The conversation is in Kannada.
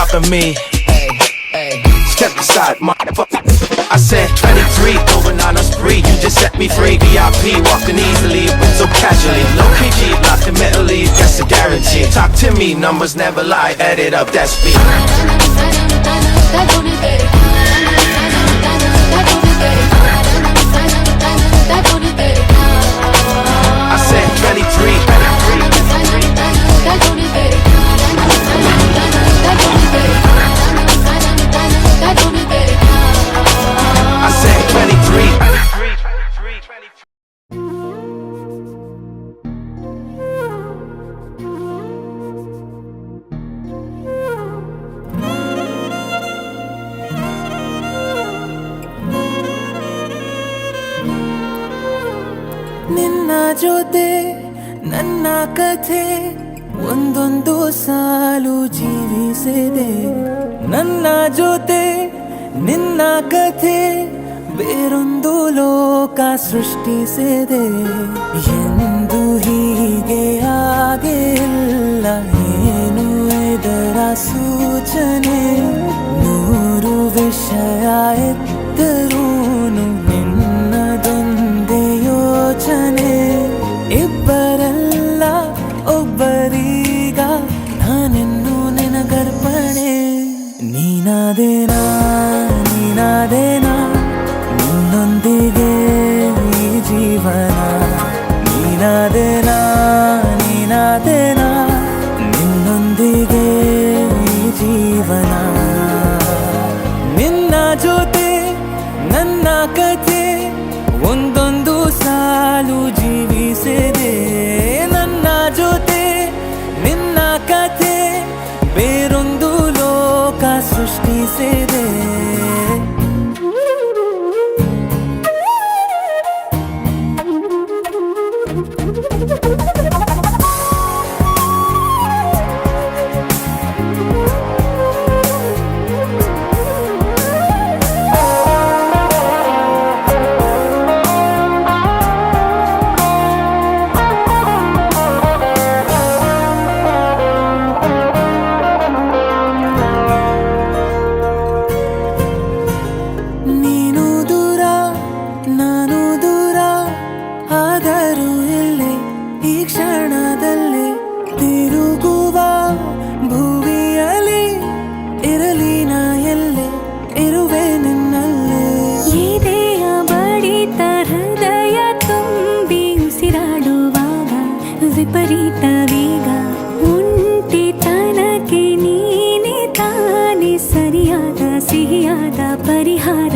stopping me. Step aside, motherfucker. I said 23, going on a spree. You just set me free. VIP, walking easily, but so casually. Low PG, locked in mentally, that's a guarantee. Talk to me, numbers never lie. Add it up, that's me. I said 23. I said 23. ನಿನ್ನ ಜೊತೆ ನನ್ನ ಕಥೆ ಒಂದೊಂದು ಸಾಲು ಜೀವಿಸಿದೆ. ನನ್ನ ಜೊತೆ ನಿನ್ನ ಕಥೆ ಬೇರೊಂದು ಲೋಕ ಸೃಷ್ಟಿಸಿದೆ. ಎಂದು ಹೀಗೆ ಆಗಿಲ್ಲ, ಏನು ಇದರ ಸೂಚನೆ? ನೂರು ವಿಷಯ ಎತ್ತರೂನು ನಿನ್ನದೊಂದೇ ಯೋಚನೆ. ಇಬ್ಬರಲ್ಲ ಒಬ್ಬರೀಗ ನಾನೆನ್ನು ನಿನಗರ್ಪಣೆ. ನೀನಾದೇನಾ ನೀನಾದೇನಾ ನಿನ್ನೊಂದಿಗೆ ಈ ಜೀವನ. ನೀನಾದೇನಾ ನೀನಾದೇನಾ ನಿನ್ನೊಂದಿಗೆ ಈ ಜೀವನ. ನಿನ್ನ ಜೊತೆ ನನ್ನ ಕಥೆ ಒಂದೊಂದು ಸಾಲು ಜೀವಿಸಿದೆ. ನನ್ನ ಜೊತೆ ನಿನ್ನ ಕಥೆ ಬೇರೊಂದು ಲೋಕ ಸೃಷ್ಟಿಸಿದೆ. ನೀನು ದೂರ ನಾನು ದೂರ ಆದರೂ ಇಲ್ಲೇ ಈ ಕ್ಷಣದಲ್ಲಿ ತಿರುಗುವ ಭುವಿಯಲ್ಲಿ ಇರಲಿ ನಾ ಎಲ್ಲೆ ಇರುವೆ ನಿನ್ನಲ್ಲೇ. ಎದೆಯ ಬಡಿತ ಹೃದಯ ತುಂಬಿ ಉಸಿರಾಡುವಾಗ ವಿಪರೀತ ವೇಗ. ಒಂಟಿತನಕ್ಕೆ ನೀನೆ ತಾನೆ ಸರಿಯಾದ ಸಿಹಿಯಾದ ಪರಿಹಾರ.